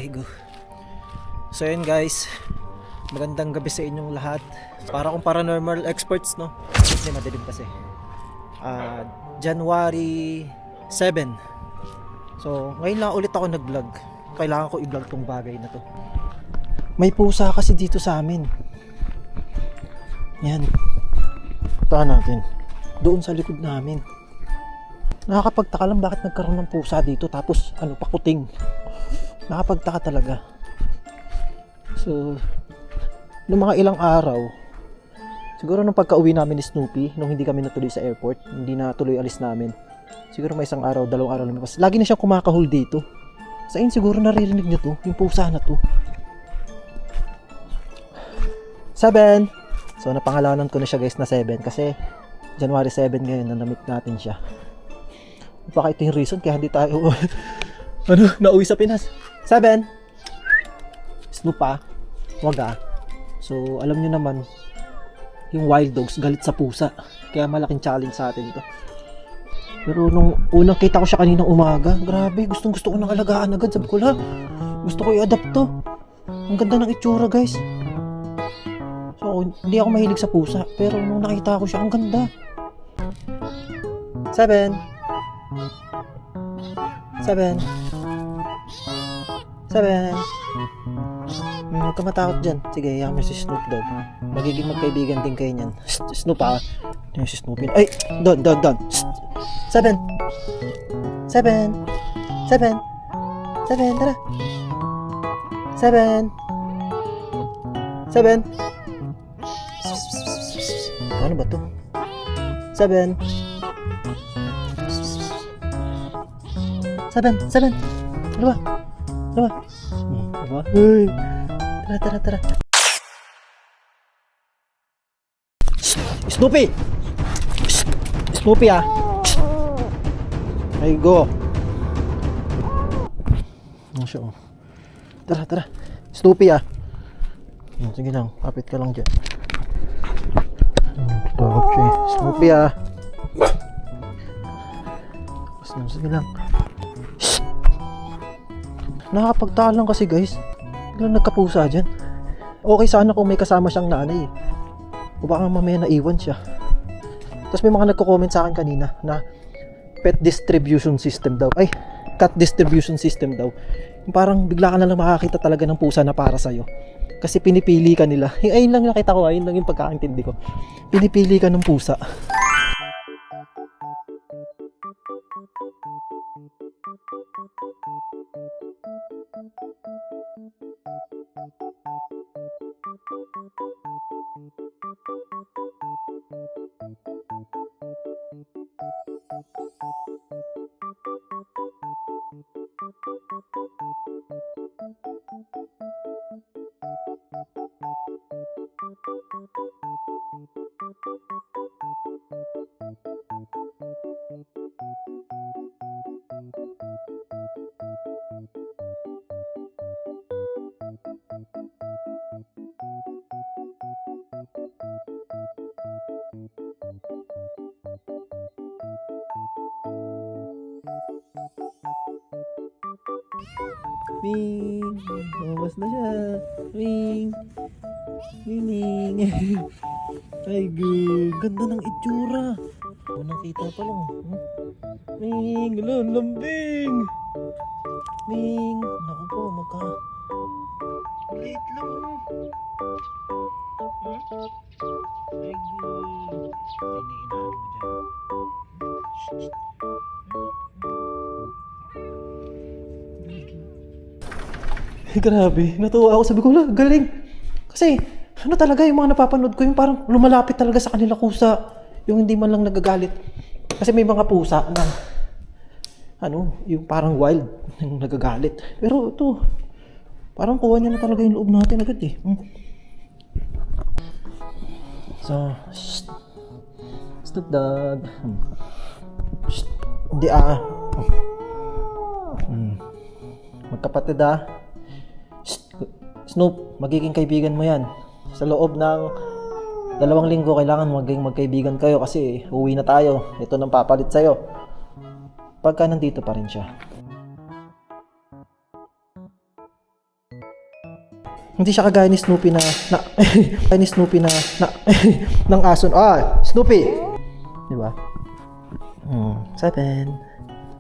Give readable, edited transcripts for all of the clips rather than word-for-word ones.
Aigo. So yun guys, magandang gabi sa inyong lahat. Para kung paranormal experts, no? Hindi, madilim kasi. January 7. So ngayon lang ulit ako nag-vlog. Kailangan ko i-vlog tong bagay na to. May pusa kasi dito sa amin. Yan. Puntahan natin. Doon sa likod namin. Nakakapagtaka lang bakit nagkaroon ng pusa dito tapos pakuting. Nakapagtaka talaga. So noong mga ilang araw, siguro nung pagka-uwi namin ni Snoopy, nung hindi kami natuloy sa airport, hindi na tuloy alis namin, siguro may isang araw, dalawang araw lumipas, lagi na siyang kumakahol dito. Sa inyo siguro naririnig niyo to, yung pusa na to. 7. So napangalanan ko na siya guys na 7 kasi January 7 ngayon na namit natin siya. Baka ito yung reason kaya hindi tayo nauwi sa Pinas. 7. Snoopa. Wag ah. So alam nyo naman, yung wild dogs galit sa pusa. Kaya malaking challenge sa atin ito. Pero nung unang kita ko siya kaninang umaga, grabe, gustong gusto ko nang alagaan agad. Sabi ko lang, gusto ko i-adapt to. Ang ganda ng itsura guys. So hindi ako mahilig sa pusa, pero nung nakita ko siya, ang ganda. 7. 7. 7. Huwag ka matakot dyan. Sige, yaman si Snoop Dogg. Magiging magkaibigan din kayo niyan. Snoop ah. Yan si Snoopy. Ay! Don. 7. 7. 7. 7. Tara. 7. 7. Ano ba to? 7. 7. Ano ba? Hey. Tara. Snoopy! Snoopy ah! Ay go! Ano siya oh? Tara. Snoopy ah! Sige lang, kapit ka lang dyan. Takot siya eh. Snoopy ah! Sige lang. Nakakapagtaka lang kasi guys, biglang nagkapusa dyan. Okay sana kung may kasama siyang nanay eh. O baka mamaya naiwan siya. Tapos may mga nagko-comment sa akin kanina na pet distribution system daw. Ay, cat distribution system daw. Yung parang bigla ka na lang makakita talaga ng pusa na para sa'yo. Kasi pinipili ka nila. Ayun lang nakita ko, ayun lang yung pagkakaintindi ko. Pinipili ka ng pusa. Ming! Lumabas na siya. Ming! Ay, ganda ng itsura. Unang kita pa lang. Ming! Lambing! Ming! Naku po, liit lang. Ay, inaano mo dyan. Grabe, natuwa ako. Sabi ko lang, galing. Kasi, talaga yung mga napapanood ko, yung parang lumalapit talaga sa kanila kusa. Yung hindi man lang nagagalit. Kasi may mga pusa na, yung parang wild, yung nagagalit. Pero ito, parang kuha niya na talaga yung loob natin agad eh. So, Snoop Dogg. Hindi magkapatid ah. Snoop, magiging kaibigan mo yan. Sa loob ng 2 linggo, kailangan maging magkaibigan kayo kasi uwi na tayo. Ito nang papalit sa'yo. Pagka nandito pa rin siya. Hindi siya kagaya ni Snoopy kagaya ni Snoopy ng aso. Snoopy. Di ba? 7.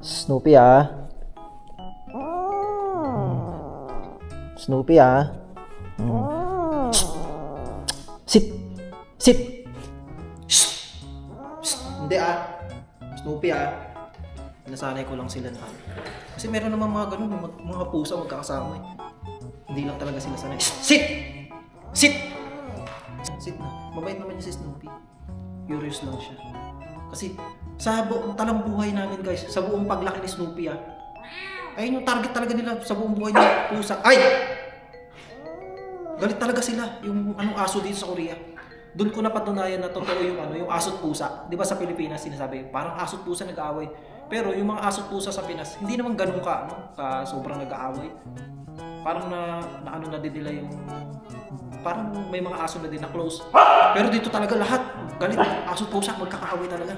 Snoopy Snoopy Sit. Sit. Hindi Snoopy Nasanay ko lang sila na. Kasi meron naman mga ganun, mga pusa magkakasama eh. Hindi lang talaga sila sanay. Sit! Sit! Sit na. Mabait naman niya si Snoopy. Curious lang siya. Kasi sa buong talang buhay namin guys, sa buong paglaki ni Snoopy ayun yung target talaga nila sa buong buhay ng pusa. Ay! Galit talaga sila yung anong aso dito sa Korea. Doon ko napatunayan na totoo yung yung aso't pusa. 'Di ba sa Pilipinas sinasabi, parang aso't pusa nag-aaway. Pero yung mga aso't pusa sa Pinas, hindi naman ganun ka sobrang nag-aaway. Parang na din nila yung parang may mga aso na din na close. Pero dito talaga lahat galit, aso't pusa magkakaaway talaga.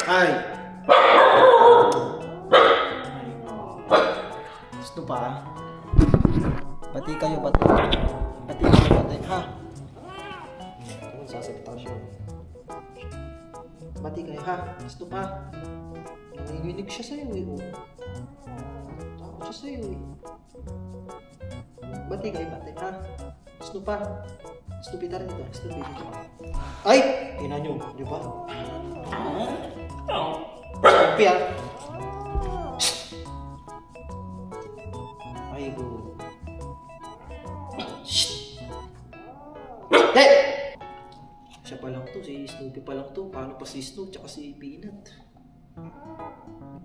Ay. Gusto pa? Bati kayo, bati. Ha? Ano sasalita siya? Bati kayo, ha? Gusto pa? Nanginginig siya sa'yo Takot siya sa'yo Bati kayo, bati, ha? Gusto pa? Snoopy tayo dito. Snoopy dito. Ay! Ina nyo, di ba? Snoopy Ay, go. Hey! Siya pa lang to, si Snoopy pa lang to. Paano pa si Snoop tsaka si Peanut?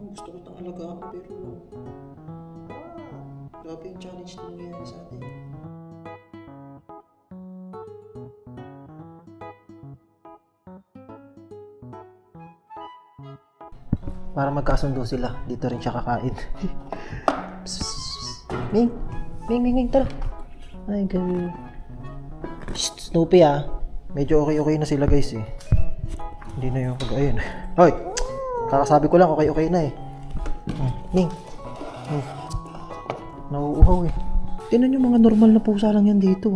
Gusto ko itang alagaan pero grabe yung challenge na nangyayari sa atin. Para magkasundo sila, dito rin siya kakain. Ming, tara. Ay, girl. Snoopy medyo okay na sila guys eh. Hindi na yung ayun. Hoy! Kakasabi ko lang okay na eh. Ming. Nauuhaw eh. Tingnan nyo mga normal na pusa lang yan dito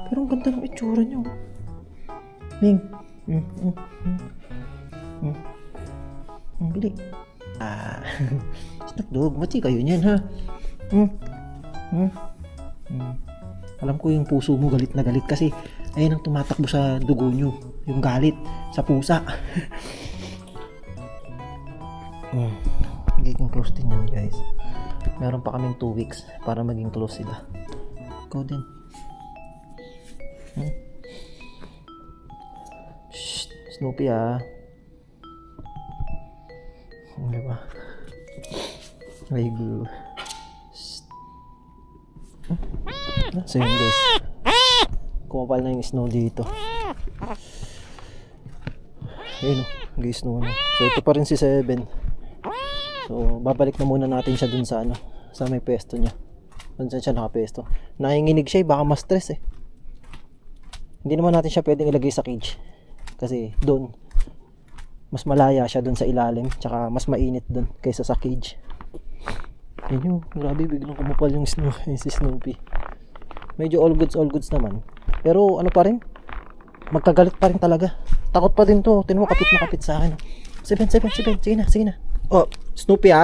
Pero ang ganda ng itsura nyo. Ming. Bili. Snack dog, mati kayo niyan ha. Alam ko yung puso mo galit na galit kasi ayun ang tumatakbo sa dugo nyo, yung galit sa pusa. Magiging close din yan guys. Meron pa kaming 2 weeks para maging close sila. Ikaw din. Shh, Snoopy diba? Ay go. So yun guys, kumapal na yung snow dito. Ayun guys, snow na. So ito pa rin si 7. So babalik na muna natin siya dun sa sa may pesto niya. Dun siya nakapesto. Nanginginig siya baka ma-stress eh. Hindi naman natin siya pwedeng ilagay sa cage kasi dun mas malaya siya dun sa ilalim, tsaka mas mainit dun kaysa sa cage. Ayun, grabe biglang kumapal yung si Snoopy. Medyo all goods naman. Pero ano pa rin? Magkagalit pa rin talaga. Takot pa din to. Tingnan mo, kapit na kapit sa akin. 7. Sige na. Oh, Snoopy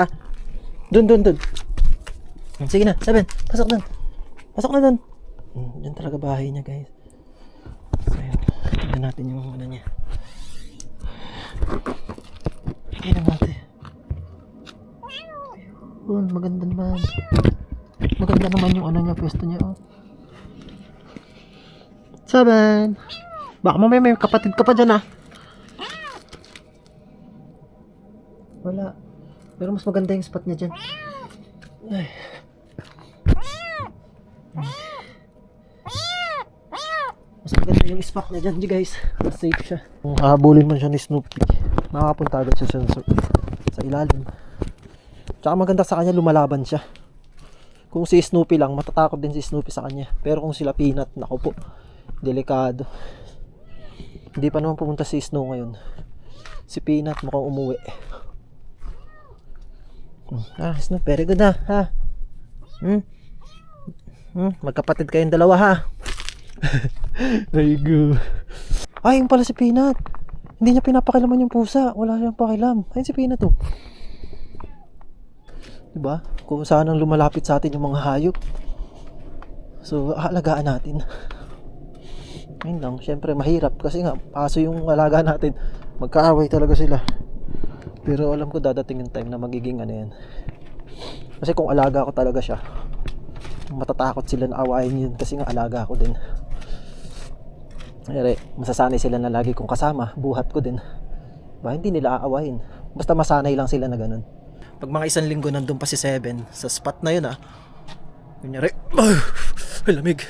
Dun. Sige na, 7. Pasok na dun. Diyan talaga bahay niya guys. So yun. Tignan natin yung niya. Tignan natin. Maganda naman yung niya, pwesto niya 7. Baka mamaya may kapatid ka pa dyan Wala. Pero mas maganda yung spot niya dyan. Ay. Mas maganda yung spot niya dyan guys. Mas safe siya. Kung hahabulin man siya ni Snoopy, makakapunta agad siya sa ilalim. Tsaka maganda sa kanya, lumalaban siya. Kung si Snoopy lang, matatakot din si Snoopy sa kanya. Pero kung sila Peanut, naku po, delikado. Hindi pa naman pumunta si Snow ngayon. Si Peanut mukhang umuwi. Snoop, very good ha. Hmm? Magkapatid kayong dalawa ha. There you go. Ay, yung pala si Peanut. Hindi niya pinapakilaman yung pusa. Wala siyang pakilam. Ayun si Peanut oh. Diba? Kung saan ang lumalapit sa atin yung mga hayop. So, aalagaan natin. Ayun lang, syempre mahirap kasi nga aso yung alaga natin. Magkaaway talaga sila. Pero alam ko dadating yung time na magiging ano yan. Kasi kung alaga ko talaga siya, matatakot sila na awayin yun kasi nga alaga ko din. Kaya masasanay sila na lagi kong kasama, buhat ko din. Ba, hindi nila aawayin. Basta masanay lang sila na ganun. Pag mga isang linggo nandun pa si Seven sa spot na yun kunyari, ay lamig.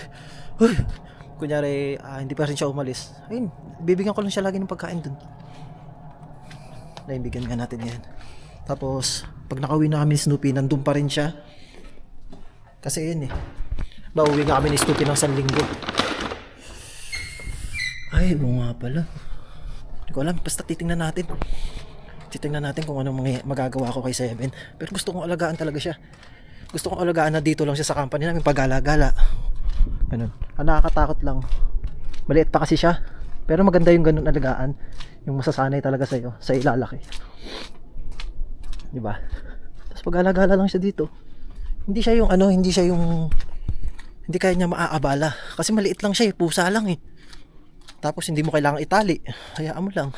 Kunyari, hindi pa rin siya umalis. Ayun, bibigyan ko lang siya lagi ng pagkain dun. Naibigyan nga natin yan. Tapos, pag nakauwi na kami ni Snoopy, nandun pa rin siya. Kasi yun nauwi nga kami ni Snoopy ng 1 linggo. Ay, nga pala. Hindi ko alam, basta titingnan natin. Titingnan natin kung anong magagawa ko kay Seven. Pero gusto kong alagaan talaga siya. Gusto kong alagaan na dito lang siya sa company namin pag-gala-gala. Ganun. Nakakatakot lang. Maliit pa kasi siya. Pero maganda yung ganun alagaan. Yung masasanay talaga sa'yo. Sa ilalaki. Diba? Tapos pag-gala-gala lang siya dito. Hindi siya yung hindi kaya niya maaabala. Kasi maliit lang siya pusa lang Tapos hindi mo kailangang itali. Hayaan mo lang.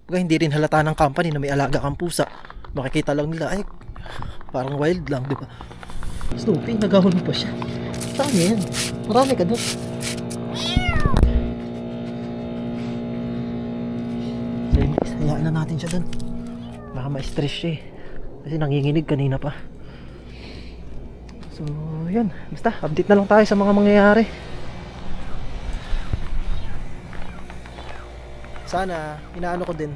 Pagka hindi rin halata ng company na may alaga kang pusa. Makikita lang nila, ay, parang wild lang, diba? Snoopy, nagahon pa siya. Saan yan? Marami ka doon. So, hayaan na natin siya doon. Baka ma-stress siya kasi nanginginig kanina pa. So, yun. Basta, update na lang tayo sa mga mangyayari. Sana, inaano ko din.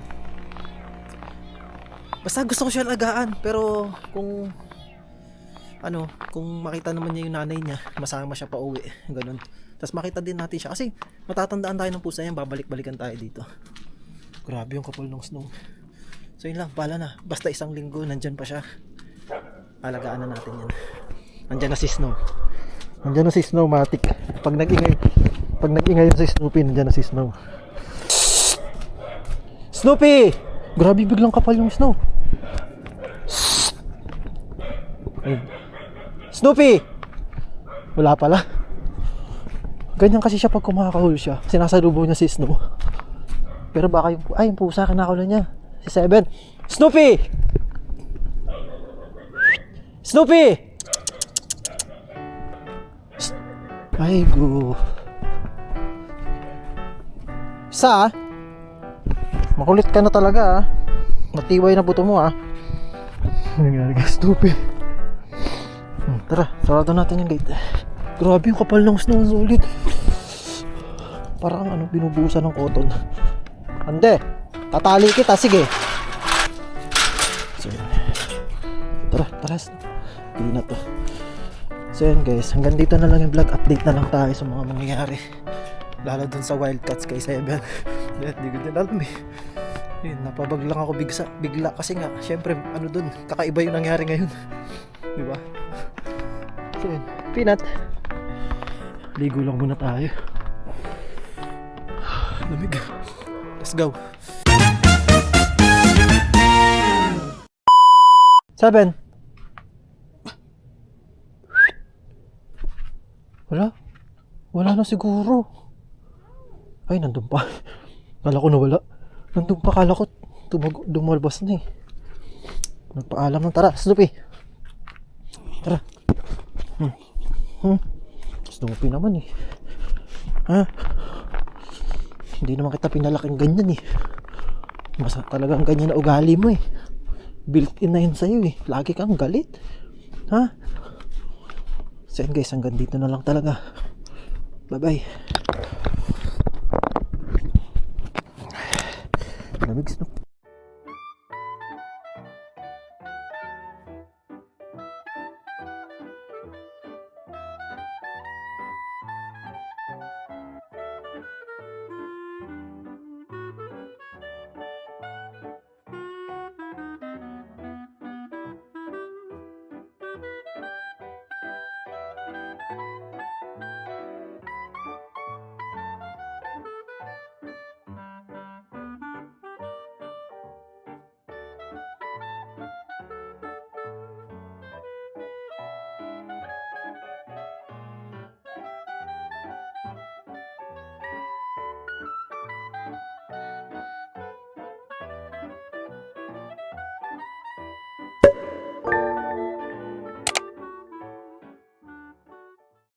Basta gusto ko siya alagaan. Pero, kung makita naman niya yung nanay niya, masama siya pa uwi. Ganun. Tapos makita din natin siya. Kasi, matatandaan tayo ng pusa yan. Babalik-balikan tayo dito. Grabe yung kapal ng snow. So, yun lang. Pala na. Basta 1 linggo, nandyan pa siya. Alagaan na natin yan. Nandyan na si Snow. Nandyan na si Snow, matik. Pag nag-ingay si Snoopy, nandyan na si Snow. Snoopy! Grabe, biglang kapal yung Snow. Ayun. Snoopy! Wala pala. Ganyan kasi siya pag kumakahol siya. Sinasalubo niya si Snow. Pero baka yung pusa kinakahulan niya. Si Seven. Snoopy! Snoopy! Ay, go. Makulit ka na talaga Matiway na buto mo Nangyari ka, Snoopy. Tara, sarado natin yung gate. Grabe yung kapal ng snow, sulit. Parang binubuhusan ng cotton. Ande, tatali kita, sige. So, tara. Hindi na to. So yun guys, hanggang dito na lang yung vlog. Update na lang tayo sa mga mangyayari. Lalo dun sa Wildcats kay Seven. Hindi ko din alam Yun, napabag lang ako bigla kasi nga, syempre, dun, kakaiba yung nangyari ngayon. Diba? So yun, Peanut. Ligo lang muna tayo. Lamig. Let's go. Seven. Wala na siguro. Ay, nandun pa. Kala ko nawala. Nandun pa, kala ko dumalbas na Nagpaalam na. Tara, Snoopy. Tara. Snoopy naman Hindi naman kita pinalaking ganyan Masa talagang ganyan na ugali mo Built in na yun sa'yo Lagi kang galit. So yun guys, hanggang dito na lang talaga. Bye bye. Lamig Snoop.